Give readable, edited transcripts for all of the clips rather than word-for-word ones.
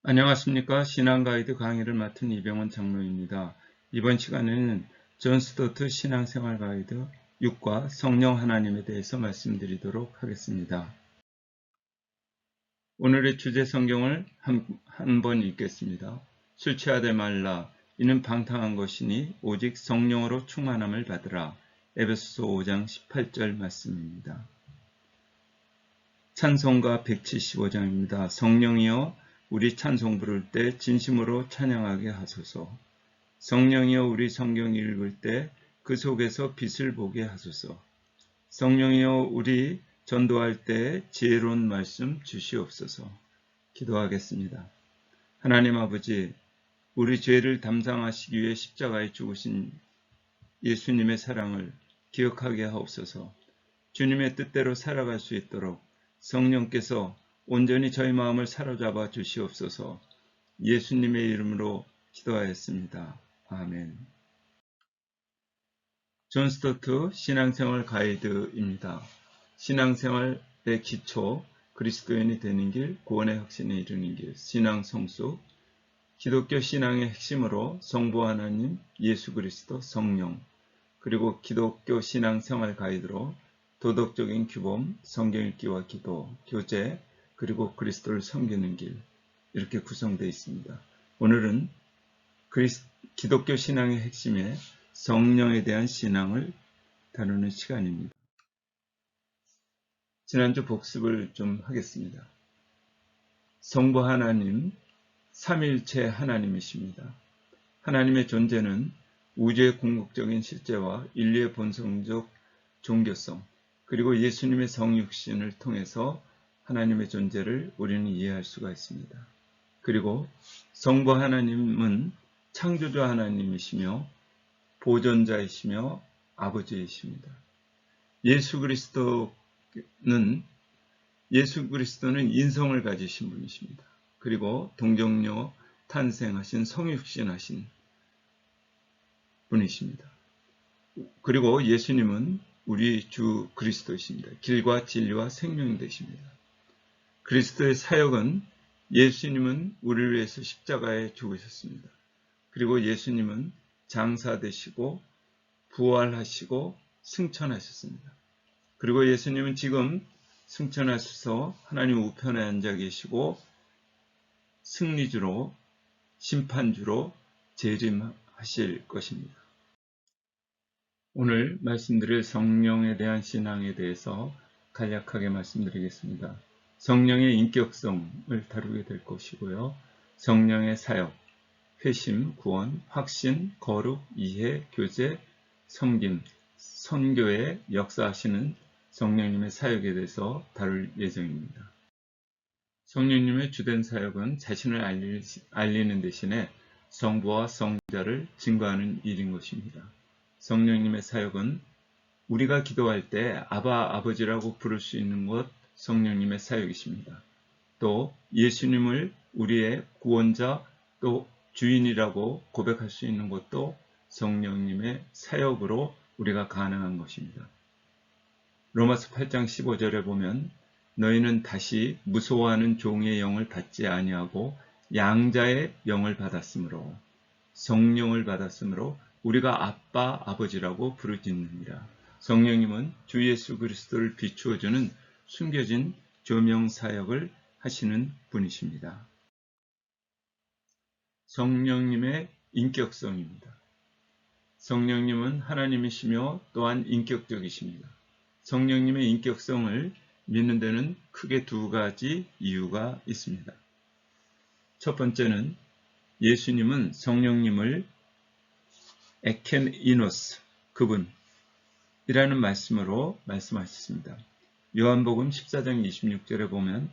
안녕하십니까. 신앙가이드 강의를 맡은 이병헌 장로입니다. 이번 시간에는 존 스토트 신앙생활 가이드 6과 성령 하나님에 대해서 말씀드리도록 하겠습니다. 오늘의 주제 성경을 한 번 읽겠습니다. 술 취하되 말라. 이는 방탕한 것이니 오직 성령으로 충만함을 받으라. 에베소서 5장 18절 말씀입니다. 찬송가 175장입니다. 성령이여 우리 찬송 부를 때 진심으로 찬양하게 하소서. 성령이여 우리 성경 읽을 때 그 속에서 빛을 보게 하소서. 성령이여 우리 전도할 때 지혜로운 말씀 주시옵소서. 기도하겠습니다. 하나님 아버지, 우리 죄를 담당하시기 위해 십자가에 죽으신 예수님의 사랑을 기억하게 하옵소서. 주님의 뜻대로 살아갈 수 있도록 성령께서 온전히 저희 마음을 사로잡아 주시옵소서. 예수님의 이름으로 기도하였습니다. 아멘. 존 스토트 신앙생활 가이드입니다. 신앙생활의 기초, 그리스도인이 되는 길, 구원의 확신에 이르는 길, 신앙 성숙, 기독교 신앙의 핵심으로 성부 하나님, 예수 그리스도, 성령, 그리고 기독교 신앙생활 가이드로 도덕적인 규범, 성경 읽기와 기도, 교제, 그리고 그리스도를 섬기는 길, 이렇게 구성되어 있습니다. 오늘은 기독교 신앙의 핵심에 성령에 대한 신앙을 다루는 시간입니다. 지난주 복습을 좀 하겠습니다. 성부 하나님, 삼일체 하나님이십니다. 하나님의 존재는 우주의 궁극적인 실제와 인류의 본성적 종교성, 그리고 예수님의 성육신을 통해서 하나님의 존재를 우리는 이해할 수가 있습니다. 그리고 성부 하나님은 창조주 하나님이시며 보존자이시며 아버지이십니다. 예수 그리스도는 인성을 가지신 분이십니다. 그리고 동정녀 탄생하신 성육신하신 분이십니다. 그리고 예수님은 우리 주 그리스도이십니다. 길과 진리와 생명이 되십니다. 그리스도의 사역은 예수님은 우리를 위해서 십자가에 죽으셨습니다. 그리고 예수님은 장사되시고 부활하시고 승천하셨습니다. 그리고 예수님은 지금 승천하셔서 하나님 우편에 앉아 계시고 승리주로 심판주로 재림하실 것입니다. 오늘 말씀드릴 성령에 대한 신앙에 대해서 간략하게 말씀드리겠습니다. 성령의 인격성을 다루게 될 것이고요. 성령의 사역, 회심, 구원, 확신, 거룩, 이해, 교제, 섬김, 선교에 역사하시는 성령님의 사역에 대해서 다룰 예정입니다. 성령님의 주된 사역은 자신을 알리는 대신에 성부와 성자를 증거하는 일인 것입니다. 성령님의 사역은 우리가 기도할 때 아바 아버지라고 부를 수 있는 것 성령님의 사역이십니다. 또 예수님을 우리의 구원자 또 주인이라고 고백할 수 있는 것도 성령님의 사역으로 우리가 가능한 것입니다. 로마서 8장 15절에 보면 너희는 다시 무서워하는 종의 영을 받지 아니하고 양자의 영을 받았으므로 성령을 받았으므로 우리가 아빠 아버지라고 부르짖느니라. 성령님은 주 예수 그리스도를 비추어주는 숨겨진 조명 사역을 하시는 분이십니다. 성령님의 인격성입니다. 성령님은 하나님이시며 또한 인격적이십니다. 성령님의 인격성을 믿는 데는 크게 두 가지 이유가 있습니다. 첫 번째는 예수님은 성령님을 에켄이노스, 그분이라는 말씀으로 말씀하셨습니다. 요한복음 14장 26절에 보면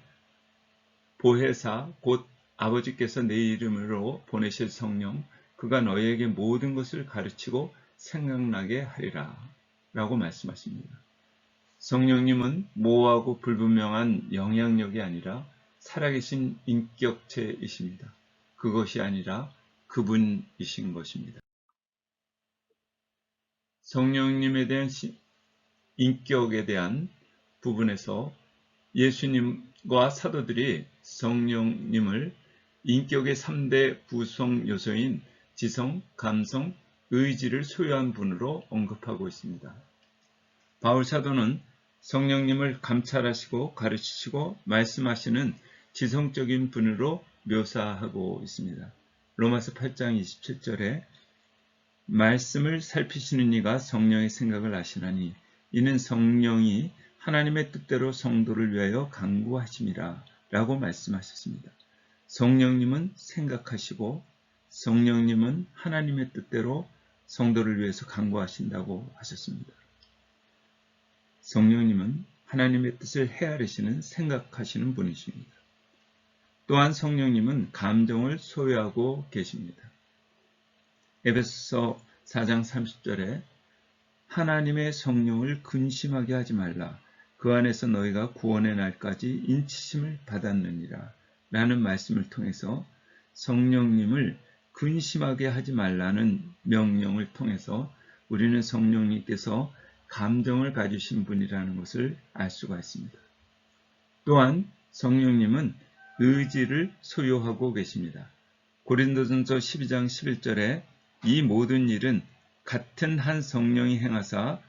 보혜사 곧 아버지께서 내 이름으로 보내실 성령 그가 너희에게 모든 것을 가르치고 생각나게 하리라 라고 말씀하십니다. 성령님은 모호하고 불분명한 영향력이 아니라 살아계신 인격체이십니다. 그것이 아니라 그분이신 것입니다. 성령님에 대한 인격에 대한 부분에서 예수님과 사도들이 성령님을 인격의 3대 구성 요소인 지성, 감성, 의지를 소유한 분으로 언급하고 있습니다. 바울 사도는 성령님을 감찰하시고 가르치시고 말씀하시는 지성적인 분으로 묘사하고 있습니다. 로마서 8장 27절에 말씀을 살피시는 이가 성령의 생각을 아시나니 이는 성령이 하나님의 뜻대로 성도를 위하여 간구하심이라 라고 말씀하셨습니다. 성령님은 생각하시고 성령님은 하나님의 뜻대로 성도를 위해서 간구하신다고 하셨습니다. 성령님은 하나님의 뜻을 헤아리시는 생각하시는 분이십니다. 또한 성령님은 감정을 소유하고 계십니다. 에베소서 4장 30절에 하나님의 성령을 근심하게 하지 말라. 그 안에서 너희가 구원의 날까지 인치심을 받았느니라. 라는 말씀을 통해서 성령님을 근심하게 하지 말라는 명령을 통해서 우리는 성령님께서 감정을 가지신 분이라는 것을 알 수가 있습니다. 또한 성령님은 의지를 소유하고 계십니다. 고린도전서 12장 11절에 이 모든 일은 같은 한 성령이 행하사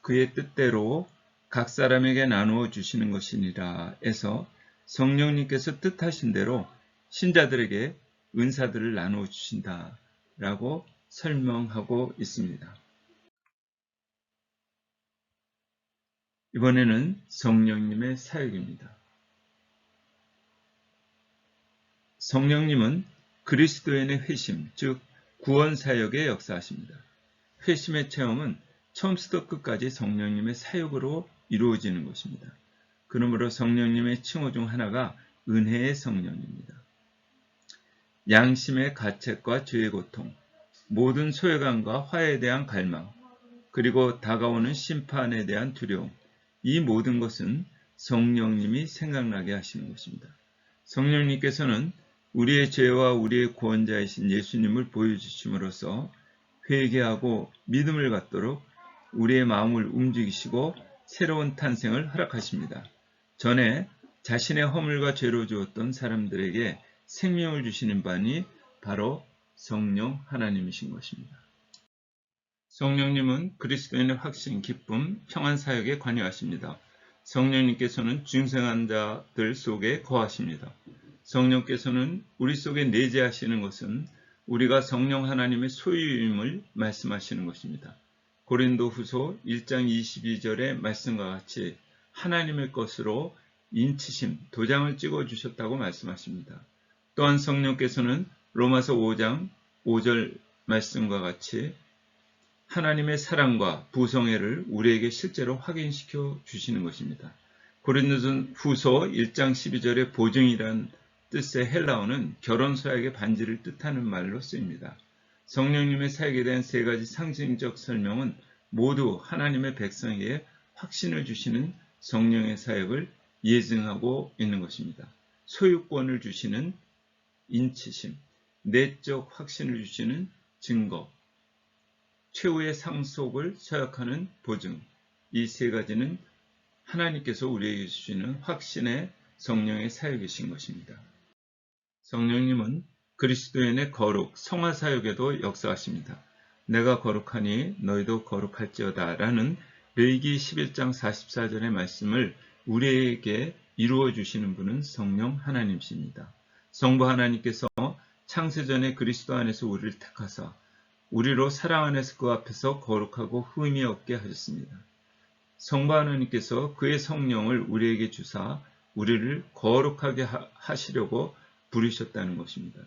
그의 뜻대로 각 사람에게 나누어 주시는 것이니라 해서 성령님께서 뜻하신 대로 신자들에게 은사들을 나누어 주신다라고 설명하고 있습니다. 이번에는 성령님의 사역입니다. 성령님은 그리스도인의 회심, 즉 구원 사역에 역사하십니다. 회심의 체험은 처음부터 끝까지 성령님의 사역으로 이루어지는 것입니다. 그러므로 성령님의 칭호 중 하나가 은혜의 성령입니다. 양심의 가책과 죄의 고통, 모든 소외감과 화해에 대한 갈망, 그리고 다가오는 심판에 대한 두려움, 이 모든 것은 성령님이 생각나게 하시는 것입니다. 성령님께서는 우리의 죄와 우리의 구원자이신 예수님을 보여주심으로써 회개하고 믿음을 갖도록 우리의 마음을 움직이시고 새로운 탄생을 허락하십니다. 전에 자신의 허물과 죄로 주었던 사람들에게 생명을 주시는 분이 바로 성령 하나님이신 것입니다. 성령님은 그리스도인의 확신, 기쁨, 평안 사역에 관여하십니다. 성령님께서는 중생한 자들 속에 거하십니다. 성령께서는 우리 속에 내재하시는 것은 우리가 성령 하나님의 소유임을 말씀하시는 것입니다. 고린도후서 1장 22절의 말씀과 같이 하나님의 것으로 인치심, 도장을 찍어주셨다고 말씀하십니다. 또한 성령께서는 로마서 5장 5절 말씀과 같이 하나님의 사랑과 부성애를 우리에게 실제로 확인시켜 주시는 것입니다. 고린도전후서 1장 12절의 보증이란 뜻의 헬라어는 결혼 서약의 반지를 뜻하는 말로 쓰입니다. 성령님의 사역에 대한 세 가지 상징적 설명은 모두 하나님의 백성에게 확신을 주시는 성령의 사역을 예증하고 있는 것입니다. 소유권을 주시는 인치심, 내적 확신을 주시는 증거, 최후의 상속을 서약하는 보증, 이 세 가지는 하나님께서 우리에게 주시는 확신의 성령의 사역이신 것입니다. 성령님은 그리스도인의 거룩, 성화 사역에도 역사하십니다. 내가 거룩하니 너희도 거룩할지어다 라는 레위기 11장 44절의 말씀을 우리에게 이루어 주시는 분은 성령 하나님이십니다. 성부 하나님께서 창세전에 그리스도 안에서 우리를 택하사 우리로 사랑 안에서 그 앞에서 거룩하고 흠이 없게 하셨습니다. 성부 하나님께서 그의 성령을 우리에게 주사 우리를 거룩하게 하시려고 부르셨다는 것입니다.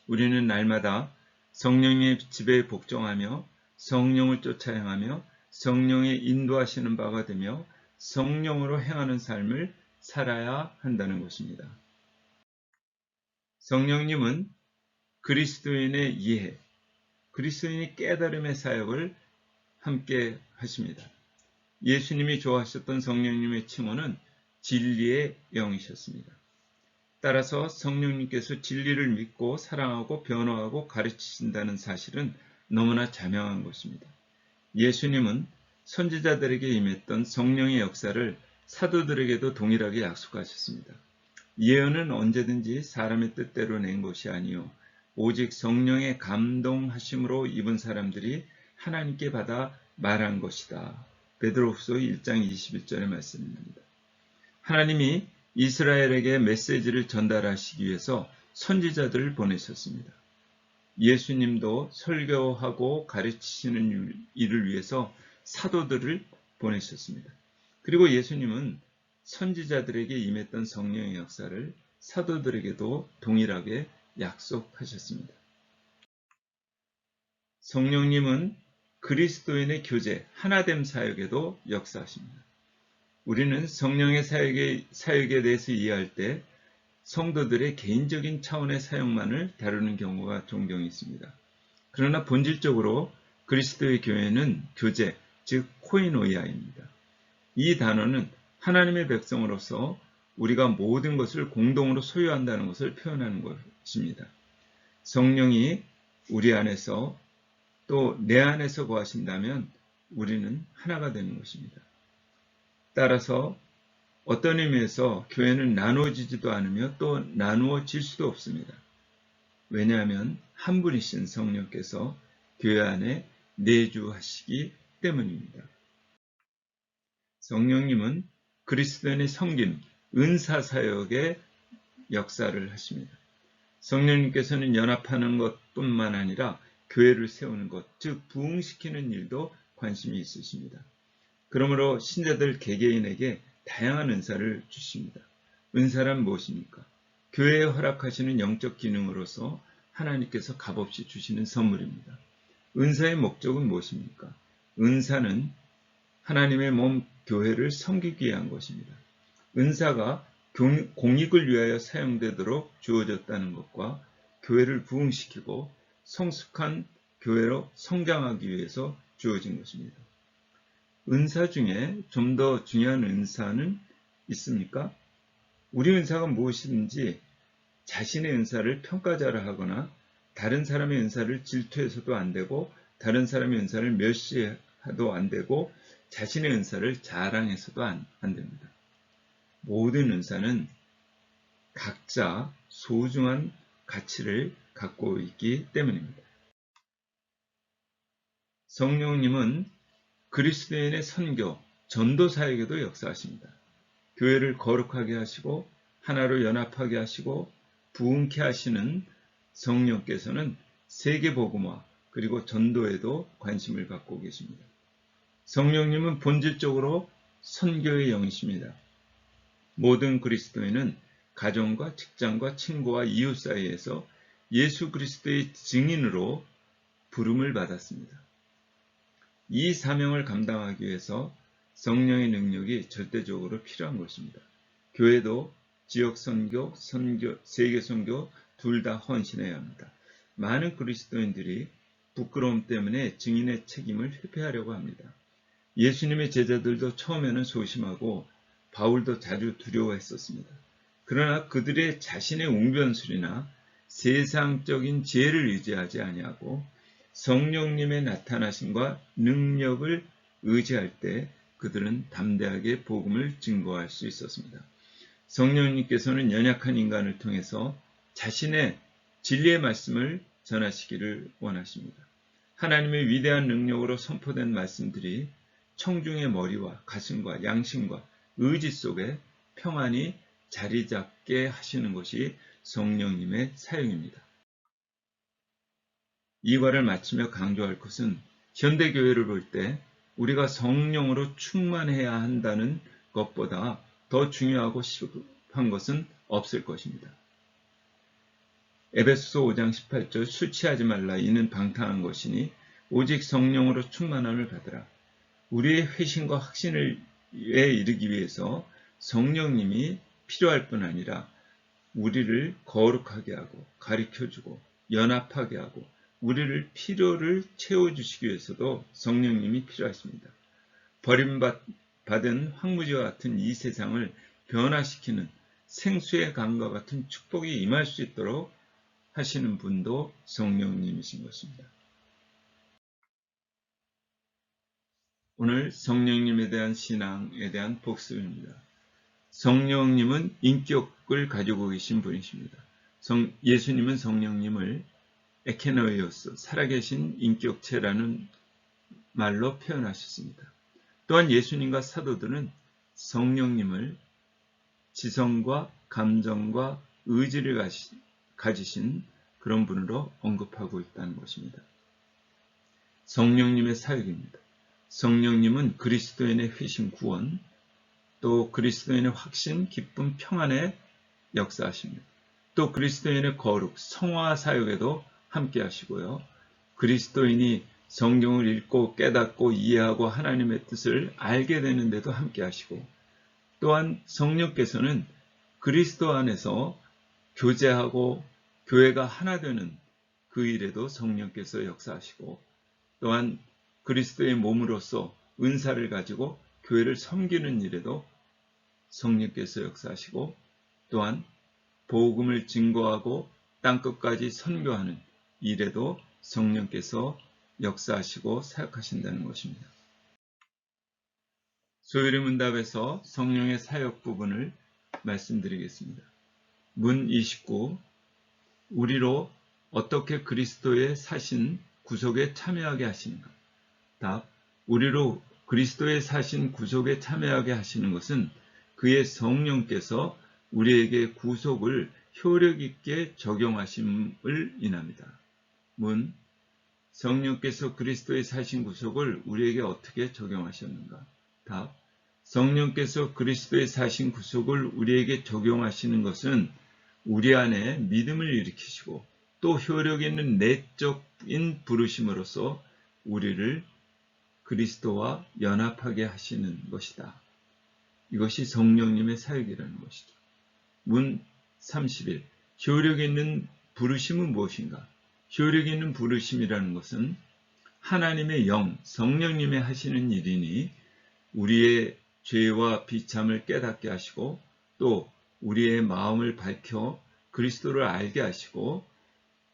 우리는 날마다 성령의 지배에 복종하며 성령을 쫓아 행하며 성령의 인도하시는 바가 되며 성령으로 행하는 삶을 살아야 한다는 것입니다. 성령님은 그리스도인의 이해, 그리스도인의 깨달음의 사역을 함께 하십니다. 예수님이 좋아하셨던 성령님의 칭호는 진리의 영이셨습니다. 따라서 성령님께서 진리를 믿고 사랑하고 변화하고 가르치신다는 사실은 너무나 자명한 것입니다. 예수님은 선지자들에게 임했던 성령의 역사를 사도들에게도 동일하게 약속하셨습니다. 예언은 언제든지 사람의 뜻대로 낸 것이 아니요 오직 성령의 감동하심으로 입은 사람들이 하나님께 받아 말한 것이다. 베드로후서 1장 21절의 말씀입니다. 하나님이 이스라엘에게 메시지를 전달하시기 위해서 선지자들을 보내셨습니다. 예수님도 설교하고 가르치시는 일을 위해서 사도들을 보내셨습니다. 그리고 예수님은 선지자들에게 임했던 성령의 역사를 사도들에게도 동일하게 약속하셨습니다. 성령님은 그리스도인의 교제, 하나됨 사역에도 역사하십니다. 우리는 성령의 사역에 대해서 이해할 때 성도들의 개인적인 차원의 사역만을 다루는 경우가 종종 있습니다. 그러나 본질적으로 그리스도의 교회는 교제, 즉 코이노이아입니다. 이 단어는 하나님의 백성으로서 우리가 모든 것을 공동으로 소유한다는 것을 표현하는 것입니다. 성령이 우리 안에서 또 내 안에서 거하신다면 우리는 하나가 되는 것입니다. 따라서 어떤 의미에서 교회는 나누어지지도 않으며 또 나누어질 수도 없습니다. 왜냐하면 한 분이신 성령께서 교회 안에 내주하시기 때문입니다. 성령님은 그리스도인의 섬김, 은사사역의 역사를 하십니다. 성령님께서는 연합하는 것뿐만 아니라 교회를 세우는 것, 즉 부흥시키는 일도 관심이 있으십니다. 그러므로 신자들 개개인에게 다양한 은사를 주십니다. 은사란 무엇입니까? 교회에 허락하시는 영적 기능으로서 하나님께서 값없이 주시는 선물입니다. 은사의 목적은 무엇입니까? 은사는 하나님의 몸 교회를 섬기기 위한 것입니다. 은사가 공익을 위하여 사용되도록 주어졌다는 것과 교회를 부흥시키고 성숙한 교회로 성장하기 위해서 주어진 것입니다. 은사 중에 좀 더 중요한 은사는 있습니까? 우리 은사가 무엇이든지 자신의 은사를 평가자라 하거나 다른 사람의 은사를 질투해서도 안 되고 다른 사람의 은사를 멸시해도 안 되고 자신의 은사를 자랑해서도 안 됩니다. 모든 은사는 각자 소중한 가치를 갖고 있기 때문입니다. 성령님은 그리스도인의 선교, 전도 사역에도 역사하십니다. 교회를 거룩하게 하시고 하나로 연합하게 하시고 부흥케 하시는 성령께서는 세계복음화 그리고 전도에도 관심을 갖고 계십니다. 성령님은 본질적으로 선교의 영이십니다. 모든 그리스도인은 가정과 직장과 친구와 이웃 사이에서 예수 그리스도의 증인으로 부름을 받았습니다. 이 사명을 감당하기 위해서 성령의 능력이 절대적으로 필요한 것입니다. 교회도 지역 선교, 세계 선교 둘 다 헌신해야 합니다. 많은 그리스도인들이 부끄러움 때문에 증인의 책임을 회피하려고 합니다. 예수님의 제자들도 처음에는 소심하고 바울도 자주 두려워했었습니다. 그러나 그들의 자신의 웅변술이나 세상적인 지혜를 의지하지 아니하고 성령님의 나타나심과 능력을 의지할 때 그들은 담대하게 복음을 증거할 수 있었습니다. 성령님께서는 연약한 인간을 통해서 자신의 진리의 말씀을 전하시기를 원하십니다. 하나님의 위대한 능력으로 선포된 말씀들이 청중의 머리와 가슴과 양심과 의지 속에 평안히 자리 잡게 하시는 것이 성령님의 사용입니다. 이과를 마치며 강조할 것은 현대교회를 볼 때 우리가 성령으로 충만해야 한다는 것보다 더 중요하고 시급한 것은 없을 것입니다. 에베소서 5장 18절 술 취하지 말라 이는 방탕한 것이니 오직 성령으로 충만함을 받으라. 우리의 회심과 확신에 이르기 위해서 성령님이 필요할 뿐 아니라 우리를 거룩하게 하고 가르쳐주고 연합하게 하고 우리를 필요를 채워주시기 위해서도 성령님이 필요하십니다. 버림받은 황무지와 같은 이 세상을 변화시키는 생수의 강과 같은 축복이 임할 수 있도록 하시는 분도 성령님이신 것입니다. 오늘 성령님에 대한 신앙에 대한 복습입니다. 성령님은 인격을 가지고 계신 분이십니다. 예수님은 성령님을 에케노이오스, 살아계신 인격체라는 말로 표현하셨습니다. 또한 예수님과 사도들은 성령님을 지성과 감정과 의지를 가지신 그런 분으로 언급하고 있다는 것입니다. 성령님의 사역입니다. 성령님은 그리스도인의 회심 구원, 또 그리스도인의 확신, 기쁨, 평안에 역사하십니다. 또 그리스도인의 거룩, 성화 사역에도 함께 하시고요. 그리스도인이 성경을 읽고 깨닫고 이해하고 하나님의 뜻을 알게 되는 데도 함께 하시고, 또한 성령께서는 그리스도 안에서 교제하고 교회가 하나 되는 그 일에도 성령께서 역사하시고, 또한 그리스도의 몸으로서 은사를 가지고 교회를 섬기는 일에도 성령께서 역사하시고, 또한 복음을 증거하고 땅끝까지 선교하는 일에도 성령께서 역사하시고 사역하신다는 것입니다. 소요리 문답에서 성령의 사역 부분을 말씀드리겠습니다. 문 29. 우리로 어떻게 그리스도의 사신 구속에 참여하게 하시는가? 답. 우리로 그리스도의 사신 구속에 참여하게 하시는 것은 그의 성령께서 우리에게 구속을 효력 있게 적용하심을 인합니다. 문. 성령께서 그리스도의 사신 구속을 우리에게 어떻게 적용하셨는가? 답. 성령께서 그리스도의 사신 구속을 우리에게 적용하시는 것은 우리 안에 믿음을 일으키시고 또 효력 있는 내적인 부르심으로써 우리를 그리스도와 연합하게 하시는 것이다. 이것이 성령님의 사역이라는 것이죠. 문 31. 효력 있는 부르심은 무엇인가? 효력 있는 부르심이라는 것은 하나님의 영, 성령님의 하시는 일이니 우리의 죄와 비참을 깨닫게 하시고 또 우리의 마음을 밝혀 그리스도를 알게 하시고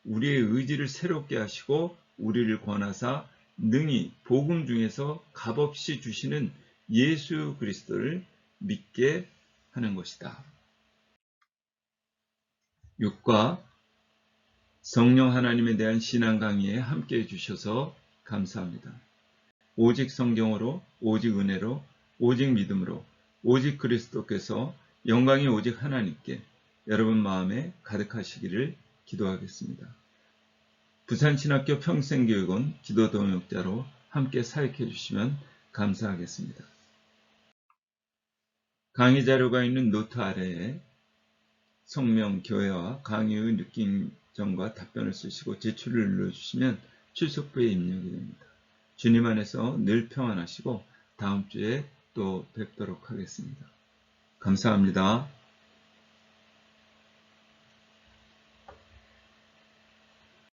우리의 의지를 새롭게 하시고 우리를 권하사 능히 복음 중에서 값없이 주시는 예수 그리스도를 믿게 하는 것이다. 6과 성령 하나님에 대한 신앙 강의에 함께해 주셔서 감사합니다. 오직 성경으로, 오직 은혜로, 오직 믿음으로, 오직 그리스도께서 영광이 오직 하나님께 여러분 마음에 가득하시기를 기도하겠습니다. 부산신학교 평생교육원 기도동역자로 함께 사역해 주시면 감사하겠습니다. 강의 자료가 있는 노트 아래에 성명, 교회와 강의의 느낌점과 답변을 쓰시고 제출을 눌러주시면 출석부에 입력이 됩니다. 주님 안에서 늘 평안하시고 다음 주에 또 뵙도록 하겠습니다. 감사합니다.